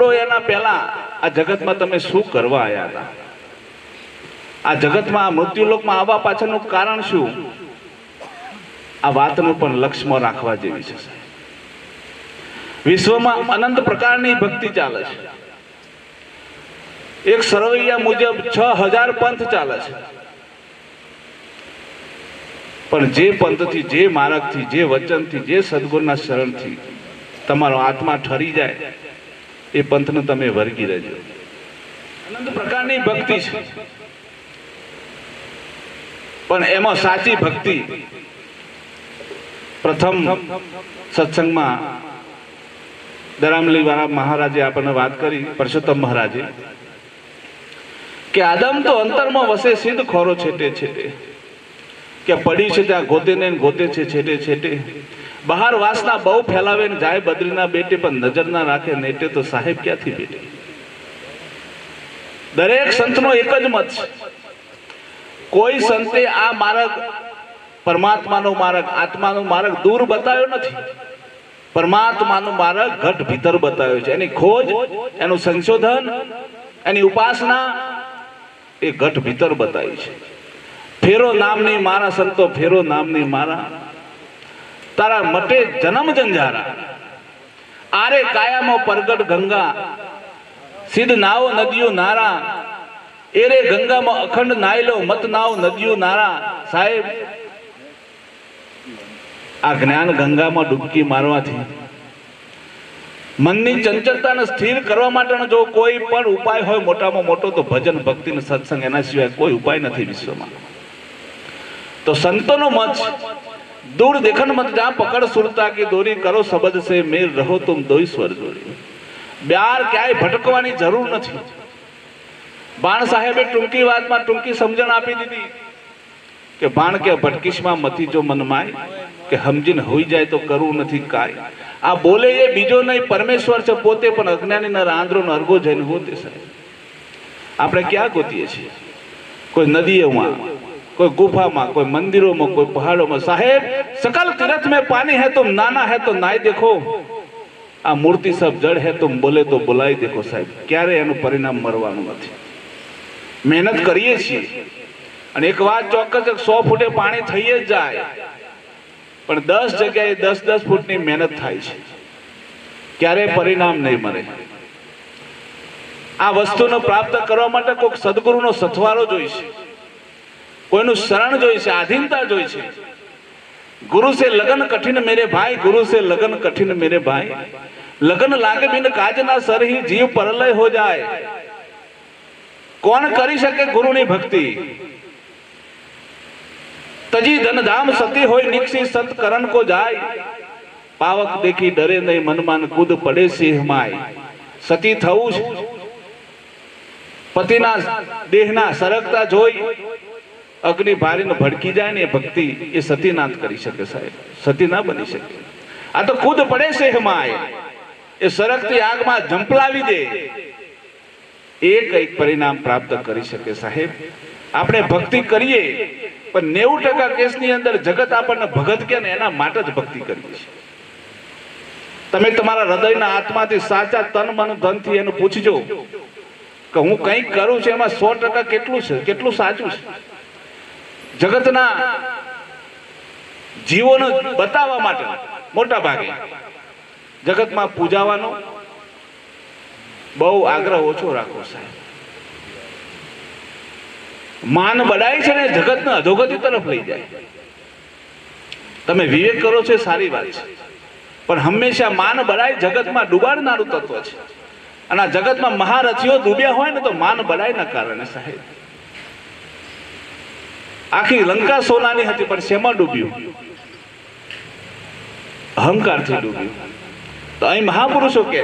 છોડો એના પહેલા આ જગતમાં તમે શું કરવા આવ્યા હતા? આ જગતમાં મૃત્યુલોકમાં આવવા પાછળનું કારણ શું? આ વાતનું પણ લક્ષ્યમાં રાખવા જેવી છે. વિશ્વમાં અનંત પ્રકારની ભક્તિ ચાલે છે. એક સરવૈયા મુજબ 6000 પંથ ચાલે છે. પણ જે પંથથી, જે માર્ગથી, જે વચનથી, જે સદગુરુના શરણથી તમારો આત્મા ઠરી જાય એ પંથને તમે વર્ગી રહેજો. અનંત પ્રકારની ભક્તિ છે, પણ એમાં સાચી ભક્તિ પ્રથમ સત્સંગમાં દરામલી વાળા મહારાજે આપણને વાત કરી, પરસોત્તમ મહારાજે, કે આદમ તો અંતરમાં વસે સિદ્ધ ખોરો છેટે છેટે, કે પડી છે ત્યાં ગોતે ને ગોતે છે છેટે છેટે, બહાર વાસના બહુ ફેલાવે ને જાય બદ્રીના બેટે, પણ નજર ના રાખે નેટે તો સાહેબ ક્યાંથી બેટે. દરેક સંતનો એક જ મત છે. કોઈ સંતે આ માર્ગ, પરમાત્માનો માર્ગ, આત્માનો માર્ગ દૂર બતાવ્યો નથી. પરમાત્માનો માર્ગ ઘટ ભીતર બતાવ્યો છે. એની ખોજ, એનું સંશોધન, એની ઉપાસના એ ઘટ ભીતર બતાવી છે. ફેરો નામની મારા સંતો, ફેરો નામની મારા, તારા મટે જન્મ જંજારા, આરે કાયામાં પરગટ ગંગા, સિદ્ધ નાવો નદીઓ નારા, એરે ગંગામાં અખંડ નાયલો, મત નાવ નદીઓ નારા. સાહેબ, આ જ્ઞાન ગંગામાં ડૂબકી મારવાથી મનની ચંચળતાને સ્થિર કરવા માટેનો જો કોઈ પણ ઉપાય હોય મોટામાં મોટો, તો ભજન, ભક્તિ ને સત્સંગ. એના સિવાય કોઈ ઉપાય નથી વિશ્વમાં. તો સંતોનો મત, दूर देखन मत जा पकड़ सुरता की दोरी, करो शब्द से मेल, रहो तुम दोई स्वर जोड़ी. ब्यार क्यांय भटकवानी જરૂર નથી. બાણ સાહેબે ટૂંકી વાતમાં ટૂંકી સમજણ આપી દીધી કે બાણ કે ભટકીશમાં મતી જો મનમાય, કે સમજીને હોઈ જાય તો કરવું નથી કાય. આ બોલે એ બીજો નહીં, પરમેશ્વર છે પોતે, પણ અજ્ઞાનીના આંધળો અર્ગો જઈને હોતે. સાહેબ, આપણે ક્યાં ગોતીએ છીએ? કોઈ નદીઓમાં, कोई गुफा में, कोई मंदिरों में, कोई पहाड़ों में. साहेब, सकल तीर्थ में पानी है, तुम नाना है तो नाई देखो. आ मूर्ति सब जड़ है, तुम बोले तो बुलाई देखो. साहेब, क्यारे एनु परिणाम मरवानुं नथी. मेहनत करीए छीए અને એક વાત ચોક્કસ, 100 ફૂટે પાણી થઈ જ જાય, પણ 10 જગ્યાએ 10 ફૂટની મહેનત થાય છે, ક્યારે પરિણામ નહીં મળે. આ વસ્તુનો પ્રાપ્ત કરવા માટે કોઈક સદગુરુનો સથવારો જોઈશે, કોઈનું શરણ જોઈશે, આધીનતા જોઈશે. गुरु से लगन कठिन मेरे भाई, गुरु से लगन कठिन मेरे भाई, लगन लागे बिन काज ना सर ही जीव परलय हो जाए. कौन करी सके गुरु नी भक्ति? तजी धन धाम सती होय निक्षी सत करण को जाय. पावक देखी डरे नहीं मन मान कूद पड़े सिंह माय. सती थવું पतिना देहना सरकता જોઈ अग्नि भारी ने भड़की जाए ने भक्ति ये सती ना करी सके. साहेब, सती ना बनी सके. आ तो कूद पड़े से हमाय, ये सरकती आग में झंपलावी दे, एक एक परिणाम प्राप्त करी सके. साहेब, आपने भक्ति करिए, पर 90% केसनी अंदर जगत आपने भगत के ने एना माटे ज भक्ति करीए छे. तमे तमारा हृदयना आत्माथी साचा तन मन धन थी एनु पूछजो કે હું કંઈક કરું છું એમાં 100% કેટલું છે, કેટલું સાચું છે. જગતના જીવોને બતાવવા માટે મોટા ભાગે જગતમાં પૂજાવાનો બહુ આગ્રહ ઓછો રાખો. સાહેબ, માન બડાય છે ને જગતને અધોગતિ તરફ લઈ જાય. તમે વિવેક કરો છો સારી વાત છે, પણ હંમેશા માન બડાય જગતમાં ડૂબાડનારું તત્વ છે. અને આ જગતમાં મહારથીઓ ડૂબ્યા હોય ને તો માન બડાયના કારણે. સાહેબ, આખી લંકા સોનાની હતી, પણ શેમાં ડૂબ્યું? અહંકારથી ડૂબ્યું. તો અહીં મહાપુરુષો કે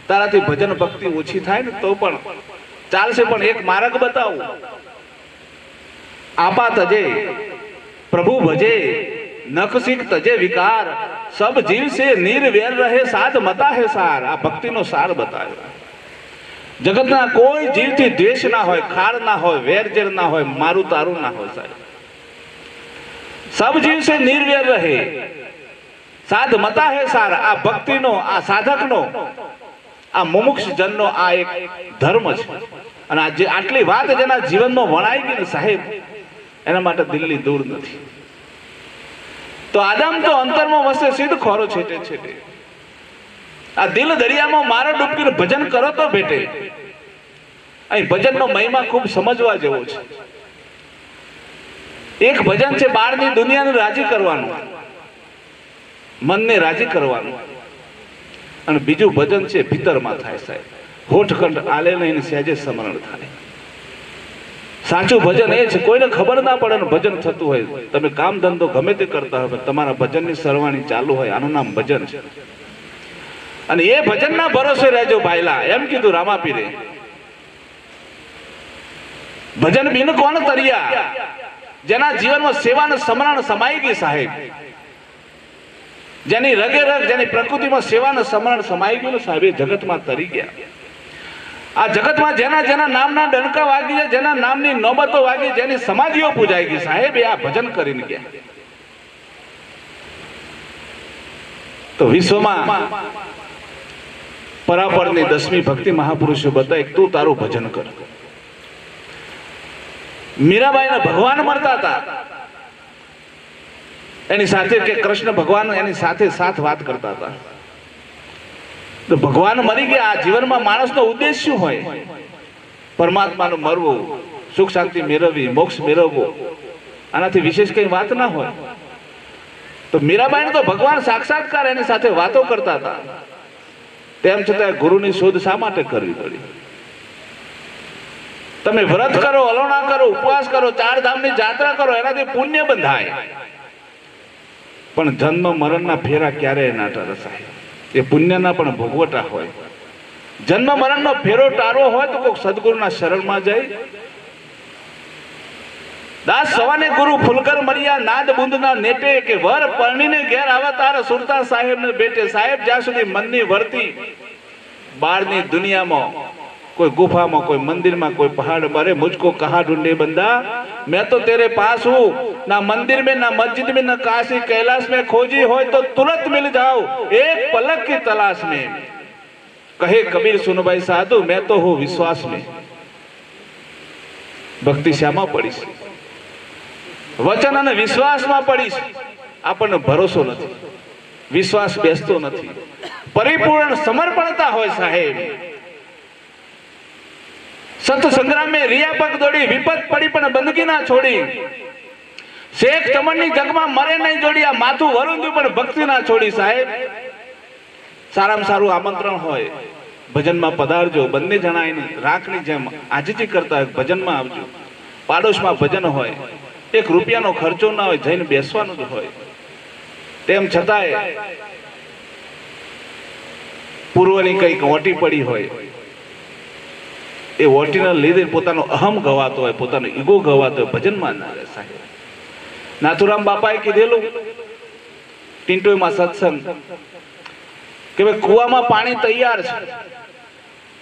તારાથી ભજન ભક્તિ ઓછી થાય ને તો પણ ચાલશે, પણ એક માર્ગ બતાવું. આપા તજે પ્રભુ ભજે, નખસિક તજે વિકાર, सब जीव से निर्वैर रहे साथ मता है सार. आ भक्ति नो सार बतायो. जगत ना कोई जीव थी द्वेष ना होय, खार ना होय, वेर जेर ना होय, मारू तारू ना होय. साहेब, सब जीव से निर्वैर रहे साध मता है सार. आ भक्ति नो, आ साधक नो આ મુમુક્ષ જનનો આ એક ધર્મ છે. અને આ જે આટલી વાત જેના જીવનમાં વણાઈ ગઈ ને સાહેબ, એના માટે દિલ્હી દૂર નથી. તો આદમ તો અંતરમાં વસે સિદ્ધ ખોરો છેટે છેટે. આ દિલ દરિયામાં મારો ડૂબકીને ભજન કરો તો ભેટે. અહીં ભજનનો મહિમા ખૂબ સમજવા જેવો છે. એક ભજન છે બહારની દુનિયાને રાજી કરવાનું, મનને રાજી કરવાનું, અને બીજું ભજન છે ભીતરમાં થાય સાહેબ, હોઠખંડ આલે નહીં સહેજે સ્મરણ થાય. સાચું ભજન એ છે કોઈને ખબર ના પડે ને ભજન થતું હોય. તમે કામ ધંધો ગમે તે કરતા હોય, તમારા ભજનની સરવાણી ચાલુ હોય, આનું નામ ભજન છે. અને એ ભજનના ભરોસે રહેજો ભાઈલા, એમ કીધું રામાપીરે. ભજન બિન કોણ તરિયા, જેના જીવનમાં સેવાને સમરણ સમાઈ ગઈ સાહેબ, જેની રગે રગ, જેની પ્રકૃતિમાં સેવાને સમરણ સમાઈ ગયું સાહેબ, એ જગતમાં તરી ગયા. આ જગતમાં જેના જેના નામના ડંકા વાગી છે, જેના નામની નોબતો વાગી, જેની સમાધિઓ પૂજાઈ ગઈ સાહેબ, એ આ ભજન કરીને ગયા. તો વિશ્વમાં પરાપરની 10મી ભક્તિ મહાપુરુષો બતાય, તું તારું ભજન કર. મીરાબાઈને ભગવાન મળતા હતા, એની સાથે કે કૃષ્ણ ભગવાન એની સાથે સાથ વાત કરતા હતા. તો ભગવાન મરી ગયા. આ જીવનમાં માણસનો ઉદ્દેશ શું હોય? પરમાત્માનું મરવું, સુખ શાંતિ મેળવવી, મોક્ષ મેળવવો, આનાથી વિશેષ કઈ વાત ના હોય. તો મીરાબાઈને તો ભગવાન સાક્ષાત્કાર એની સાથે વાતો કરતા હતા. તેમ છતાં ગુરુની શોધ શા માટે કરવી પડી? તમે વ્રત કરો, અલોણા કરો, ઉપવાસ કરો, 4 ધામની જાત્રા કરો, એનાથી પુણ્ય બંધાય. પણ જન્મ મરણના ફેરા ક્યારેય ના ટરસાય. એ પુણ્યના પણ ભોગવટા હોય. જન્મ મરણનો ફેરો ટાળવો હોય તો કોઈક સદગુરુના શરણમાં જાય. દાસ સવાને ગુરુ ફુલકર મરિયા નાદ બુંદના નેટે, કે વર પરણીને ઘેર આવે તારા સુરતા સાહેબને બેટે. સાહેબ જ્યાં સુધી મનની વર્તી બહારની દુનિયામાં, કોઈ ગુફામાં, કોઈ મંદિરમાં, કોઈ પહાડ पर मुझको कहा ढूंढे बंदा, मैं तो तेरे पास हूँ. ना मंदिर में, ना मस्जिद में, ना काशी कैलाश में खोजी हो तो तुरंत मिल जाओ एक पलक की तलाश में. कहे कबीर सुन भाई साधु, मैं तो हूँ विश्वास में. ભક્તિ શામાં પડીશ? વચન અને વિશ્વાસમાં પડીશ. આપણને ભરોસો નથી, વિશ્વાસ બેસતો નથી. પરિપૂર્ણ સમર્પણતા હોય સાહેબ. સત સંગ્રામ में रिया पग दौड़ी, विपत पड़ी पण बंदगी ना छोड़ी. शेख चमननी जगમાં મરે નહીં જોડી, આ માથું વરુંદ્યું પણ ભક્તિ ના છોડી સાહેબ. સારામાં સારું આમંત્રણ હોય, ભજનમાં પધારજો. બંને જણા એની રાખની જેમ આજીજી કરતા હોય, ભજનમાં આવજો. પાડોશમાં ભજન હોય, 1 રૂપિયાનો ખર્ચો ના હોય, જઈને બેસવાનું જ હોય. તેમ છતાંય પૂર્વની કંઈક ઓટી પડી હોય, એ ઓટીના લીધે પોતાનો અહમ ગવાતો હોય, પોતાનો ઈગો ગવાતો હોય, ભજનમાં ના રહે સાહેબ. નાથુરામ બાપાએ કીધેલું ટિન્ટોયમાં સત્સંગ, કે ભાઈ કુવામાં પાણી તૈયાર છે,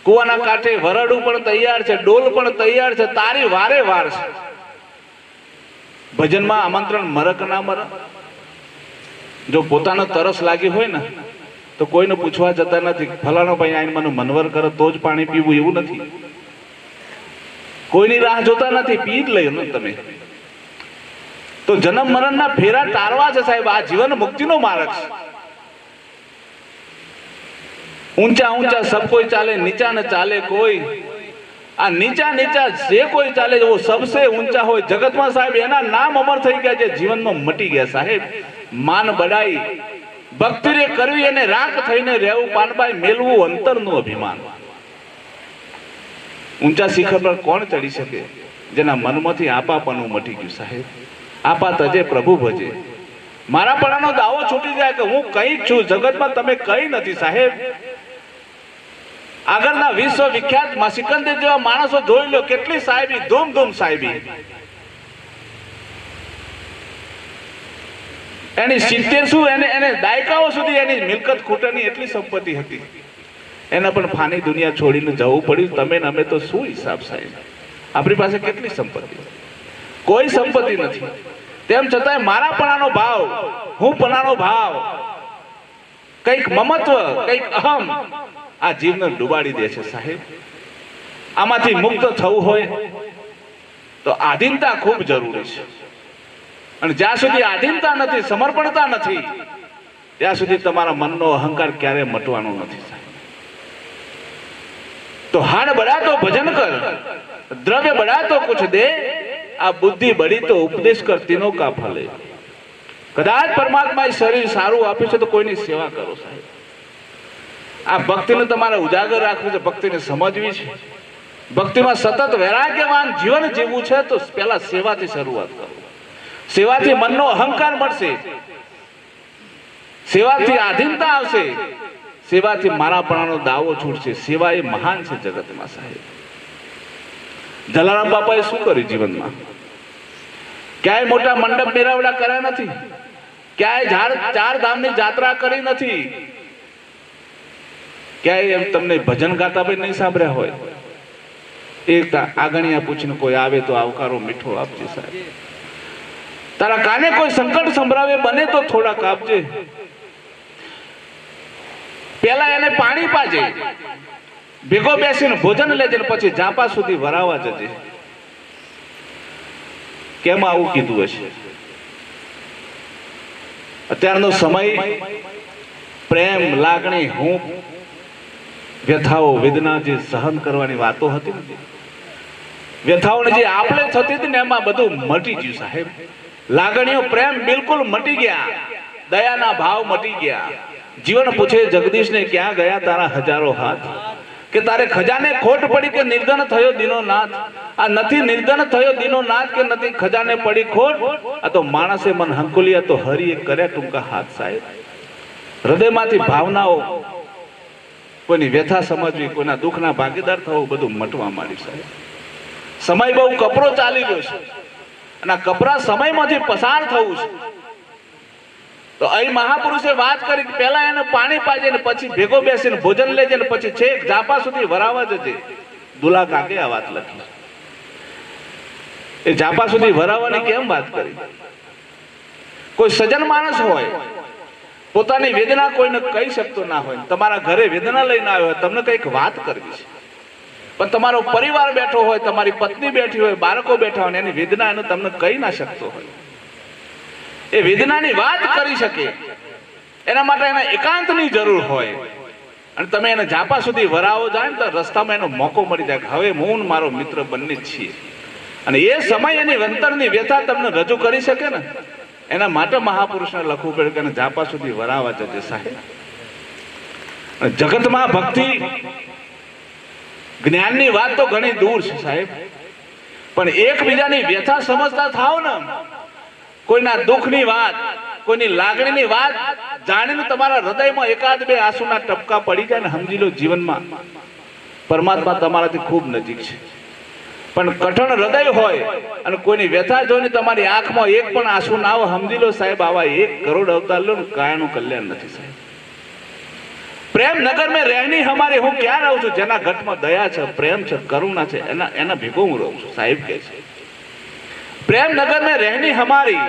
કુવાના કાંઠે વરડું પણ તૈયાર છે, ડોલ પણ તૈયાર છે, તારી વારે વાર છે. ભજનમાં આમંત્રણ મરે કે ના મરે? જો પોતાનો તરસ લાગી હોય ને તો કોઈને પૂછવા જતા નથી. ફલાણો ભાઈ આઈને મને મનવર કરે તો જ પાણી પીવું, એવું નથી. કોઈની રાહ જોતા નથી, પી જ લઈ ને તમે. તો જન્મ મરણના ફેરા ટાળવા છે સાહેબ. આ જીવન મુક્તિનો માર્ગ છે. ઊંચા ઊંચા સબ કોઈ ચાલે, નીચા ન ચાલે કોઈ. આ નીચા નીચા જે કોઈ ચાલે वो सबसे ઊંચા હોય જગતમાં સાહેબ. એના નામ અમર થઈ ગયા, જે જીવનમાં મટી ગયા સાહેબ. માન બડાઈ ભક્તિ રે કરવી, એને રાખ થઈને રહેવું, પાનબાઈ મેલવું અંતરનું અભિમાન. ઊંચા શિખર પર કોણ ચડી શકે? જેના મનમાંથી આપાપણું મટી ગયું સાહેબ. આપા તજે પ્રભુ ભજે. મારા પણાનો દાવો છૂટી જાય કે હું કઈ છું જગતમાં, તમે કઈ નથી સાહેબ. આગળના વિશ્વ વિખ્યાત સિકંદર જેવા માણસો જોઈ લો, કેટલી સાહેબી, ધૂમ ધૂમ સાહેબી. એની 70 શું એને દાયકાઓ સુધી એની મિલકત ખૂટની એટલી સંપત્તિ હતી. એના પણ ફાની દુનિયા છોડીને જવું પડ્યું. તમે ને અમે તો શું હિસાબ સાહેબ? આપણી પાસે કેટલી સંપત્તિ? કોઈ સંપત્તિ નથી. તેમ છતાંય મારા પણાનો ભાવ, હું પણાનો ભાવ, કંઈક મમત્વ, કંઈક અહમ, આ જીવને ડૂબાડી દે છે સાહેબ. આમાંથી મુક્ત થવું હોય તો આધીનતા ખૂબ જરૂરી છે. અને જ્યાં સુધી આધીનતા નથી, સમર્પણતા નથી, ત્યાં સુધી તમારા મનનો અહંકાર ક્યારેય મટવાનો નથી સાહેબ. તો હાડ બડા તો ભજન કર, દ્રવ્ય બડા તો કુછ દે, આ બુદ્ધિ બળી તો ઉપદેશ કર, તીનો કા ફલે. કદાચ પરમાત્મા શરીર સારું આપ્યું છે તો કોઈની સેવા કરો સાહેબ. આ ભક્તિને તમારે ઉજાગર રાખવું છે, ભક્તિને સમજવી છે. ભક્તિમાં સતત વૈરાગ્યવાન જીવન જીવવું છે તો પહેલા સેવાથી શરૂઆત કરો. સેવાથી મનનો અહંકાર મળશે, સેવાથી આધીનતા આવશે, સેવાથી મારાપણાનો દાવો છૂટશે. સેવા એ મહાન છે જગતમાં સાહેબ. જલારામ બાપાએ શું કર્યું જીવનમાં? ક્યાંય મોટા મંડપ મેળાવડા કર્યા નથી, ક્યાંય ચાર ધામની જાત્રા કરી નથી, ક્યાંય એમ તમને ભજન ગાતા પણ નહીં સાંભળ્યા હોય. એક આગણિયા પૂછીને કોઈ આવે તો આવકારો મીઠો આપજે સાહેબ. તારા કાને કોઈ સંકટ સંભળાવે બને તો થોડાક આપજે. પેલા એને પાણી પાજે, ભેગો બેસીને ભોજન લેજે, પછી ઝાપા સુધી વરાવા જજે. કેમ આવું કીધું હશે? અત્યારનો સમય પ્રેમ, લાગણી, હું વ્યથાઓ, વેદના જે સહન કરવાની વાતો હતી ને, વ્યથાઓને જે આપલે થતી હતી ને, એમાં બધું મટી ગયું સાહેબ. લાગણીઓ, પ્રેમ બિલકુલ મટી ગયા, દયાના ભાવ મટી ગયા. જીવન પૂછે જગદીશને, ક્યાં ગયા તારા હજારો હાથ? કે તારે ખજાને ખોટ પડી કે નિર્ધન થયો દીનો નાથ? આ નથી નિર્ધન થયો દીનો નાથ કે નથી ખજાને પડી ખોટ, આ તો માણસે મન હંકુલિયા તો હરિએ કર્યા ટૂંકા હાથ સાહેબ. હૃદયમાંથી ભાવનાઓ, કોઈની વ્યથા સમજવી, કોઈના દુઃખના ભાગીદાર થવું, બધું મટવા માંડ્યું સાહેબ. સમય બહુ કપરો ચાલી રહ્યો છે અને આ કપરા સમયમાંથી પસાર થવું છે. તો અહીં મહાપુરુષે વાત કરી કે પહેલા એને પાણી પાજે ને પછી ભેગો બેસીને ભોજન લેજે ને પછી છેક ઝાપા સુધી વરાવા જજે. દુલા કાકે આ વાત લખી. એ ઝાપા સુધી વરાવાની કેમ વાત કરી? કોઈ સજ્જન માણસ હોય, પોતાની વેદના કોઈને કહી શકતો ના હોય, તમારા ઘરે વેદના લઈને આવ્યો હોય, તમને કંઈક વાત કરવી છે, પણ તમારો પરિવાર બેઠો હોય, તમારી પત્ની બેઠી હોય, બાળકો બેઠા હોય, એની વેદના એને તમને કહી ના શકતો હોય. એ વેદનાની વાત કરી શકે એના માટે એને એકાંતની જરૂર હોય. અને તમે એને ઝાપા સુધી વરાવો જાય ને તો રસ્તામાં એનો મોકો મળી જાય કે હવે હું મારો મિત્ર બંને જ છીએ. અને એ સમય એની અંતરની વ્યથા તમને રજૂ કરી શકે ને, એના માટે મહાપુરુષને લખવું પડે કે ઝાપા સુધી વરાવા જજે સાહેબ. અને જગતમાં ભક્તિ જ્ઞાનની વાત તો ઘણી દૂર છે સાહેબ, પણ એકબીજાની વ્યથા સમજતા થાવ ને, કોઈના દુઃખની વાત, કોઈની લાગણીની વાત જાણીને તમારા હૃદયમાં એકાદ બે આંસુના ટપકા પડી જાય ને, સમજી લો જીવનમાં પરમાત્મા તમારાથી ખૂબ નજીક છે. પણ કઠણ હૃદય હોય અને કોઈની વ્યથા જોઈને તમારી આંખમાં એક પણ આંસુ ના આવે, સમજી લો સાહેબ આવા 1 કરોડ અવતાર લો ને કાયાનું કલ્યાણ નથી સાહેબ. પ્રેમ નગર મેં રહેની હમારી, હું ક્યાં રહું છું? જેના ઘટમાં દયા છે, પ્રેમ છે, કરુણા છે, એના ભેગો હું રહું છું સાહેબ કહે છે. પ્રેમ નગર મેં રહેની હમારી,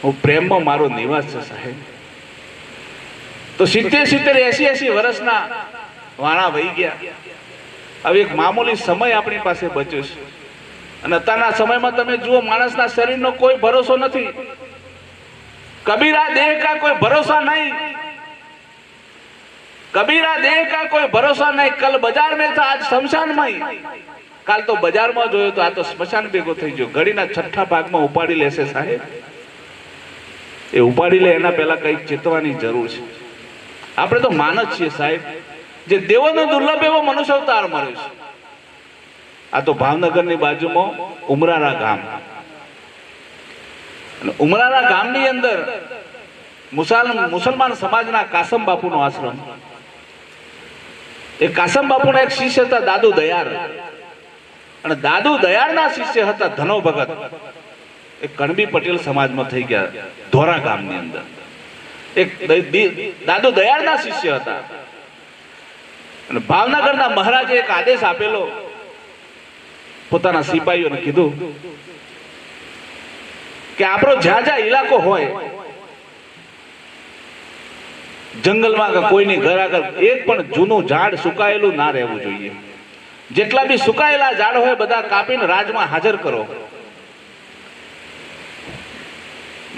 હું પ્રેમમાં મારો નિવાસ છે સાહેબ. તો 70, 80 વર્ષના વાણા વહી ગયા. હવે એક મામૂલી સમય આપણી પાસે બચ્યો છે. અને અત્યારના સમયમાં તમે જુઓ, માણસના શરીરનો કોઈ ભરોસો નથી. કબીરા દેહ કા કોઈ ભરોસા નહીં, કબીરા દેહ કા કોઈ ભરોસા નહીં. કલ બજાર में था, आज शमशान में. કાલ તો બજારમાં જોયો તો આ તો સ્મશાન ભેગો થઈ ગયો. ઘડીના 6ઠા ભાગમાં ઉપાડી લેશે સાહેબ. એ ઉપાડી લે એના પહેલા કંઈક ચેતવાની જરૂર છે. આપણે તો માનવ છીએ સાહેબ, જે દેવોનો દુર્લભ એવો મનુષ્ય અવતાર મળ્યો છે. આ તો ભાવનગરની બાજુમાં ઉમરારા ગામ, અને ઉમરારા ગામની અંદર મુસલમાન સમાજના કાસમ બાપુનો આશ્રમ. એ કાસમ બાપુના એક શિષ્ય હતા દાદુ દયાળ, અને દાદુ દયાળના શિષ્ય હતા ધનો ભગત. એ કણબી પટેલ સમાજમાં થઈ ગયા ધોરા ગામની અંદર. એક દાદુ દયાળના શિષ્ય હતા. અને ભાવનગરના મહારાજે એક આદેશ આપેલો, પોતાના સિપાહીઓને કીધું કે આપણો જ્યાં જ્યાં ઇલાકો હોય, જંગલમાં કે કોઈની ઘર આગળ એક પણ જૂનું ઝાડ સુકાયેલું ના રહેવું જોઈએ. જેટલા બી સુકાયેલા ઝાડ હોય બધા કાપીને રાજમાં હાજર કરો.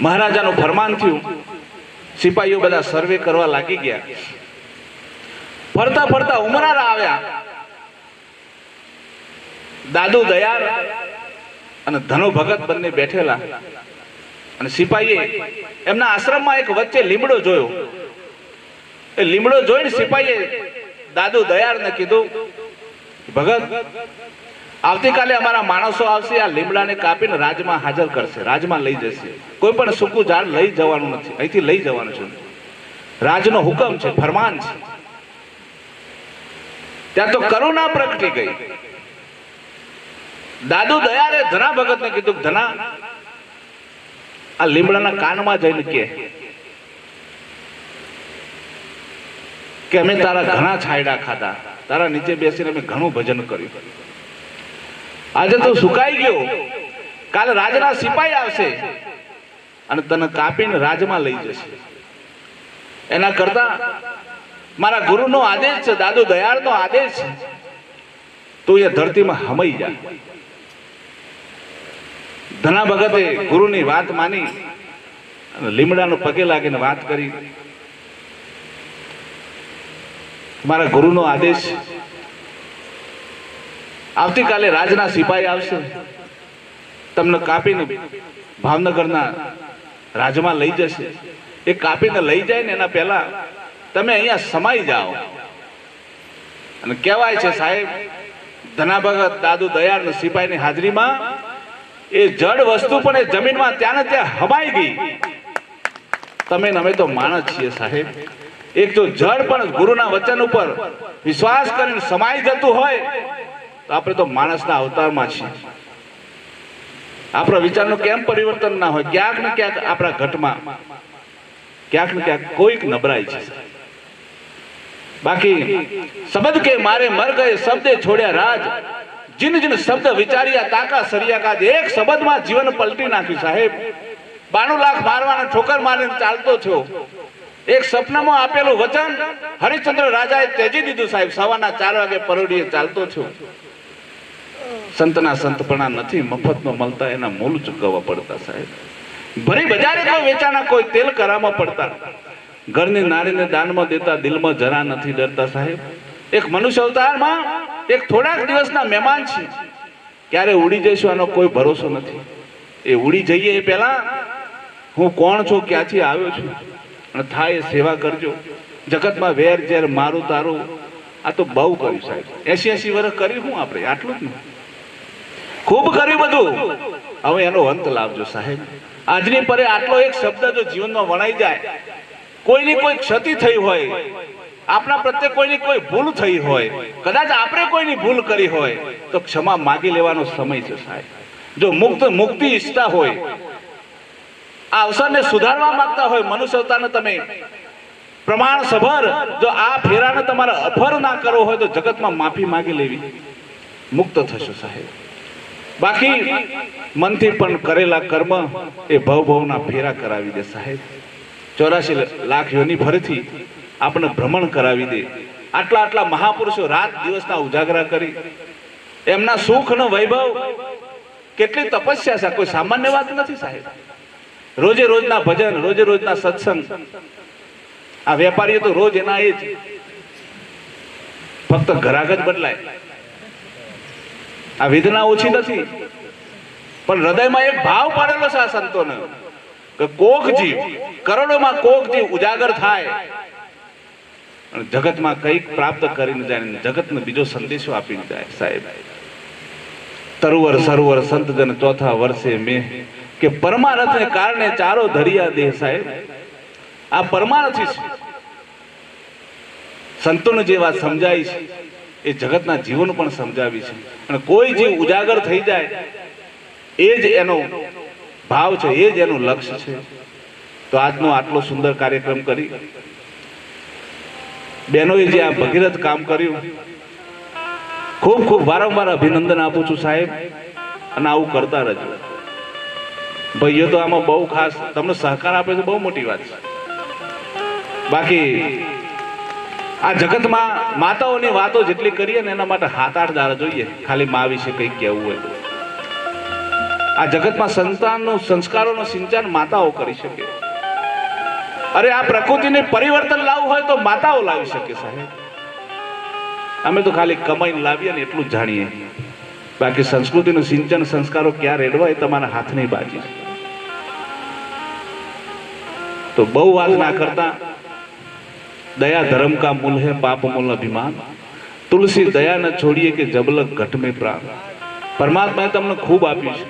મહારાજાનું ફરમાન થયું. સિપાહીઓ બધા સર્વે કરવા લાગી ગયા. ફરતા ફરતા ઉમરારા આવ્યા. દાદુ દયાળ અને ધનો ભગત બંને બેઠેલા, અને સિપાહીએ એમના આશ્રમમાં એક વચ્ચે લીમડો જોયો. એ લીમડો જોઈને સિપાહીએ દાદુ દયાળને કીધું, ભગત, આવતીકાલે અમારા માણસો આવશે, આ લીમડાને કાપીને રાજમાં હાજર કરશે, રાજમાં લઈ જશે. કોઈ પણ સૂકું ઝાડ લઈ જવાનું નથી, અહીંથી લઈ જવાનું છે. રાજનો હુકમ છે, ફરમાન છે. ત્યાં તો કરુણા પ્રગટી ગઈ. દાદુ દયાળે ધના ભગતને કીધું, ધના, આ લીમડાના કાનમાં જઈને કે અમે તારા ઘણા છાયડા ખાધા, તારા નીચે બેસીને અમે ઘણું ભજન કર્યું. આજે તો સુકાઈ ગયો, કાલે રાજના સિપાહી આવશે અને તને કાપીને રાજમાં લઈ જશે. એના કરતા મારા ગુરુનો આદેશ છે, દાદુ દયાળનો આદેશ છે, તું એ ધરતીમાં હમાઈ જા. ધના ભગતે ગુરુની વાત માની અને લીમડાનો પગે લાગીને વાત કરી, મારા ગુરુનો આદેશ, આવતીકાલે રાજના સિપાહી આવશે, તમને કાપીને ભાવનગરના રાજમાં લઈ જશે. એ કાપીને લઈ જાય ને એના પહેલા તમે અહીંયા સમાઈ જાઓ. અને કહેવાય છે સાહેબ, ધના ભગત, દાદુ દયાળ ને સિપાહીની હાજરીમાં એ જડ વસ્તુ પણ એ જમીનમાં ત્યાં ને ત્યાં હમાઈ ગઈ. તમે અમે તો માણસ છીએ સાહેબ, એક જો જડ પણ ગુરુના વચન ઉપર વિશ્વાસ કરીને સમાઈ જતું હોય તો આપણે તો માણસના અવતારમાં છીએ. આપણા વિચારનું કેમ પરિવર્તન ના હોય? ક્યાંક ને ક્યાંક આપણા ઘટમાં ક્યાંક ને ક્યાંક કોઈક નબળાઈ છે. બાકી શબ્દ કે મારે મર ગયે શબ્દે છોડ્યા રાજ, જીન જીન શબ્દ વિચાર્યા તાકા સરિયા કાજ. એક શબ્દમાં જીવન પલટી નાખ્યું સાહેબ. 92 લાખ મારવાના ઠોકર મારીને ચાલતો છો. એક સપનામાં આપેલું વચન હરિશ્ચંદ્ર રાજાએ ત્યજી દીધું સાહેબ. સવારના 4 વાગે પરોઢીએ ચાલતો છો. સંતના સંતપણા નથી મફતમાં મળતા, એના મૂલ ચૂકવવા પડતા સાહેબ. ભરી બજારે કોઈ વેચાણા, કોઈ તેલ કરામાં પડતા, ઘરની નારીને દાનમાં દેતા, દિલમાં જરા નથી ડરતા સાહેબ. એક મનુષ્ય અવતારમાં એક થોડાક દિવસના મહેમાન છે. ક્યારે ઉડી જઈશું આનો કોઈ ભરોસો નથી. એ ઉડી જઈએ એ પહેલા હું કોણ છું, ક્યાંથી આવ્યો છું, અને થાય એ સેવા કરજો. જગતમાં વેર ઝેર મારું તારું આ તો બહુ કર્યું સાહેબ. 80 વર્ષ કર્યું હું આપણે, આટલું જ નહીં, ખૂબ કર્યું બધું. હવે એનો અંત લાવજો સાહેબ. આજની પરે આટલો એક શબ્દ જો જીવનમાં વણાઈ જાય, કોઈની કોઈ ક્ષતિ થઈ હોય, આપણા પ્રત્યે કોઈની કોઈ ભૂલ થઈ હોય, કદાચ આપણે કોઈની ભૂલ કરી હોય તો ક્ષમા માગી લેવાનો સમય છે સાહેબ. જો મુક્તિ ઈચ્છતા હોય, આ અવસરને સુધારવા માંગતા હોય, મનુષ્ય અવતારને તમે પ્રમાણ સભર જો આ ફેરાને તમારે અફર ના કરવો હોય તો જગતમાં માફી માગી લેવી, મુક્ત થશો સાહેબ. બાકી મનથી પણ કરેલા કર્મ એ ભવના ફેરા કરાવી દે સાહેબ. 84 લાખ યોની ફરીથી આપણે ભ્રમણ કરાવી દે. આટલા મહાપુરુષો રાત દિવસના ઉજાગરા કરી, એમના સુખનો વૈભવ, કેટલી તપસ્યા છે, કોઈ સામાન્ય વાત નથી સાહેબ. રોજે રોજના ભજન, રોજે રોજના સત્સંગ. આ વેપારીઓ તો રોજ એના એ જ, ફક્ત ઘરાક જ બદલાય. આ વેદના ઓછી નથી, પણ હૃદયમાં એક ભાવ પાડેલો છે આ સંતોને કે કોક જીવ, કરોડોમાં કોક જીવ ઉજાગર થાય અને જગતમાં કંઈક પ્રાપ્ત કરીને જાય, જગતને બીજો સંદેશો આપીને જાય સાહેબ. તરુવર સરોવર સંતજન ચોથા વર્ષે મેં કે પરમાર્થને કારણે ચારો ધરિયા દેહ સાહેબ. આ પરમાર્થી છે. સંતોને જે વાત સમજાય છે એ જગતના જીવન પણ સમજાવી છે. અને કોઈ જીવ ઉજાગર થઈ જાય એ જ એનો ભાવ છે, એ જ એનું લક્ષ્ય છે. તો આજનો આટલો સુંદર કાર્યક્રમ કરી બહેનોએ જે આ ભગીરથ કામ કર્યું, ખૂબ ખૂબ વારંવાર અભિનંદન આપું છું સાહેબ. અને આવું કરતા રહેજો ભાઈઓ. તો આમાં બહુ ખાસ તમને સહકાર આપે છે, બહુ મોટી વાત છે. બાકી આ જગતમાં માતાઓની વાતો જેટલી કરીએ ને એના માટે 7-8 દાડા જોઈએ ખાલી મા વિશે કંઈક કહેવું હોય. આ જગતમાં સંતાનનું સંસ્કારોનું સિંચન માતાઓ કરી શકે. અરે આ પ્રકૃતિને પરિવર્તન લાવવું હોય તો માતાઓ લાવી શકે સાહેબ. અમે તો ખાલી કમાઈને લાવીએ ને એટલું જ જાણીએ. બાકી સંસ્કૃતિનું સિંચન સંસ્કારો ક્યાં રેડવા એ તમારા હાથની બાજી છે. તો બહુ વાત ના કરતા, दया धर्म का मूल है पाप मूल अभिमान, तुलसी दया न छोड़िए કે જબલક ઘટ में प्राण. પરમાત્માએ તમને ખૂબ આપ્યું છે.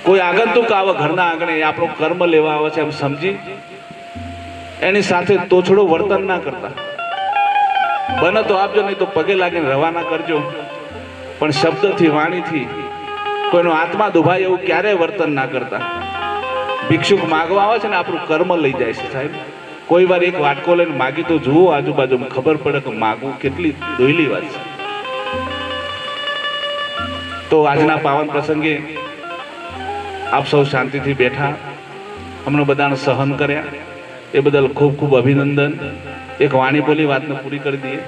કોઈ આગંતુક આવે ઘરના આંગણે આપણો કર્મ લેવા આવે છે એમ સમજી એની સાથે તોછડો વર્તન ના કરતા. બને તો આપજો, નહીં તો પગે લાગીને રવાના કરજો. પણ શબ્દથી વાણીથી કોઈનો આત્મા દુભાય એવું ક્યારેય વર્તન ના કરતા. ભિક્ષુક માગવા આવે છે ને આપણું કર્મ લઈ જાય છે સાહેબ. કોઈ વાર એક વાટકો લઈને માગી તો જુઓ આજુબાજુમાં, ખબર પડે કે માગવું કેટલી દોયલી વાત છે. તો આજના પાવન પ્રસંગે આપ સૌ શાંતિથી બેઠા, અમને બધાને સહન કર્યા એ બદલ ખૂબ ખૂબ અભિનંદન. એક વાણી બોલી વાતને પૂરી કરી દઈએ.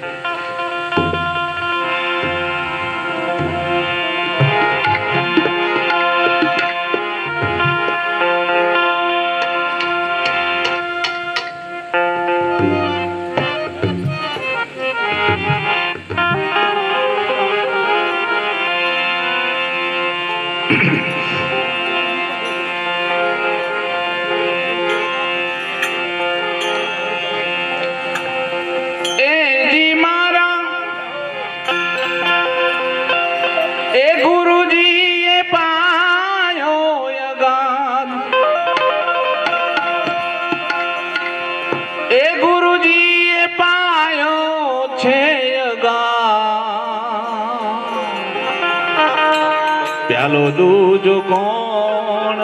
प्यालो दूजो कौन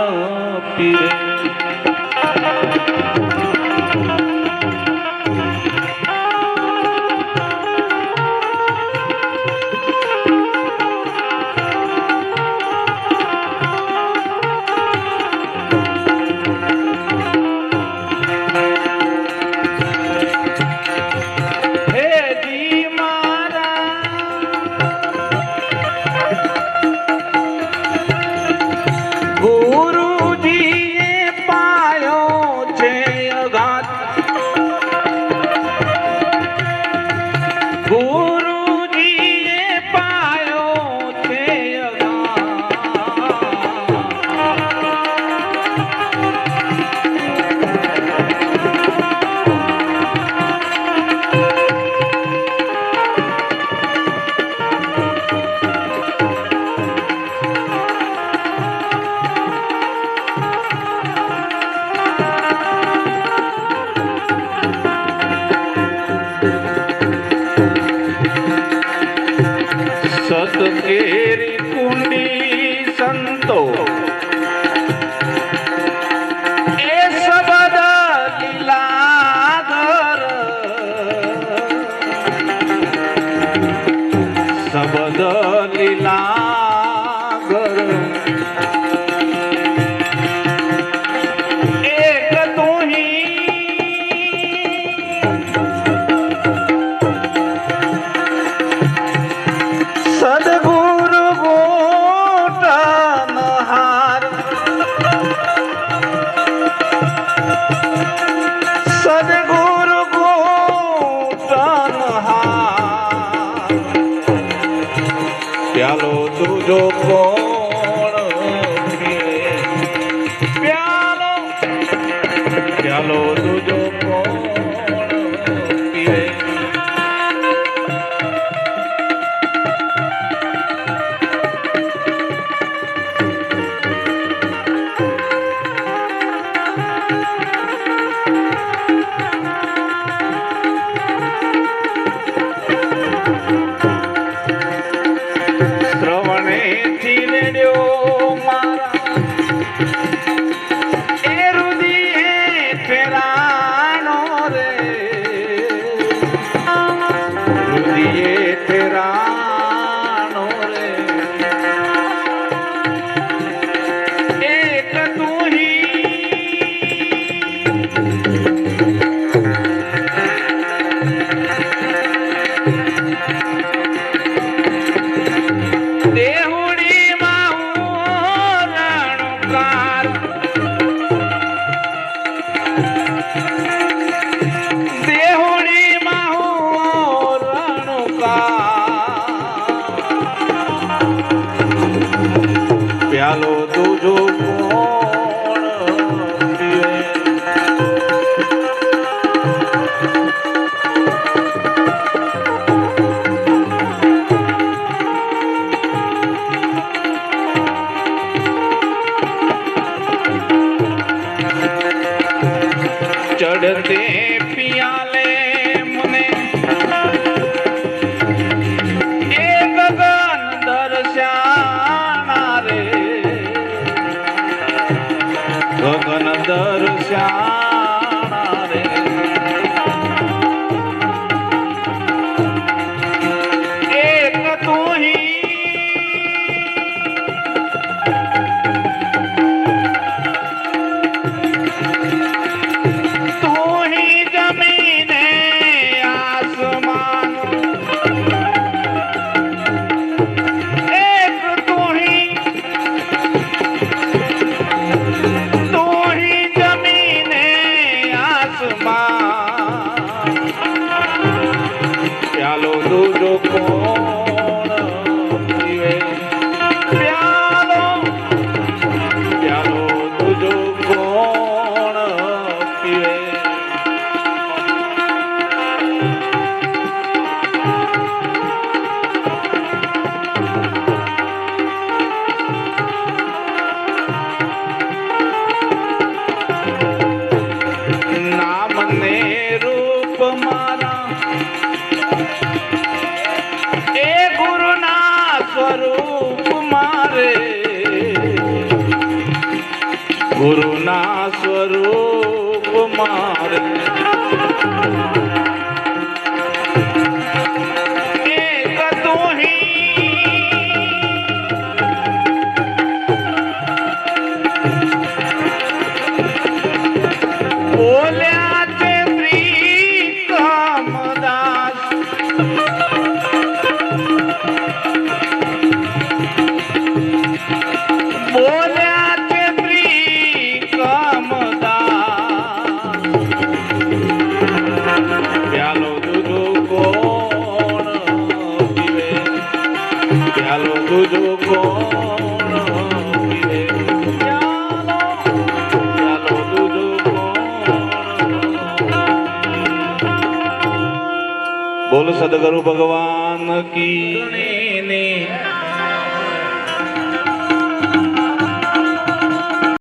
पीरे, सत केरी कुंडी संतो ए सबद लीलाधर, सबद लीलाधर एक तू ही सदगुरु गोटन हार, सदगुरु गोटन हार. प्यालो तुझो कौन पीए, प्यालो प्यालो तुझो कौन पीए. श्रवणे थी પ્યાલો તુજો કોણ પીવે? ચડતે પિયાલે મને એ ગગન દર્શાના રે, ગગન દર્શાના રે, એક તુહી પ્યાલો તુજો કોણ પીવે? પ્યાલો પ્યાલો તુજો કોણ પીવે? નામ ને રૂપ મારા એ ગુરુના સ્વરૂપ મારે, ગુરુના સ્વરૂપ મારે, એક તુહી બોલ્યા છે શ્રી કામદાસ, બોલ્યા છે શ્રી કામદાસ, પ્યાલો તુજો કોણ પીવે? પ્યાલો તુજો કોણ પીવે? પ્યાલો પ્યાલો તુજો બોલ સદગુરુ ભગવાન કી.